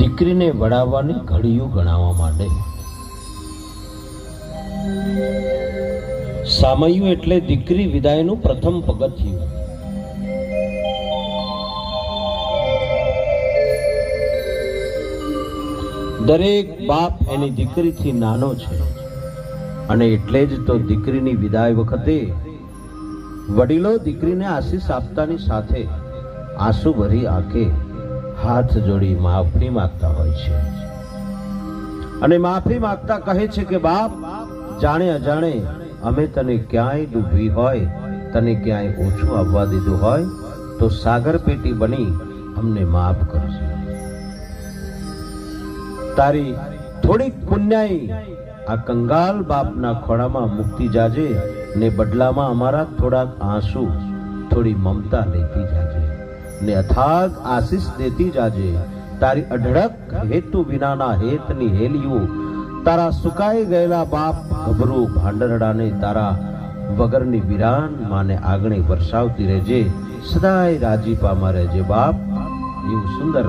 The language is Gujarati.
દીકરીને વડાવવાની ઘડીયું ગણાવવા માંડે. સામૈયું એટલે દીકરી વિદાયનું પ્રથમ પગથિયું. દરેક બાપ એની દીકરીથી નાનો છે અને એટલે જ તો દીકરીની વિદાય વખતે વડીલો દીકરીને આશીષ આપતાની સાથે આંસુ ભરી આંખે હાથ જોડી માફી માંગતા હોય છે અને માફી માંગતા કહે છે કે બાપ, જાણે અજાણે અમે તને ક્યાંય ડૂબી હોય, તને ક્યાંય ઓછું આવવા દીધું હોય તો સાગર પેટી બની અમને માફ કરજો. તારી થોડીક પુણ્યાઈ આ કંગાલ બાપના ખોળામાં મૂકતી જાજે ને બદલામાં અમારા થોડાક આંસુ, થોડી મમતા લેતી જાજે ને અથાગ આશીષ દેતી જાજે. તારી અઢળક હેતુ વિનાના હેતની હેલિયું તારા સુકાઈ ગયેલા બાપ ગભરું ભાંડરડાને તારા વગરની વિરાન માને આગણે વરસાવતી રહેજે. સદાય રાજીપામાં રહેજે બાપ. એવું સુંદર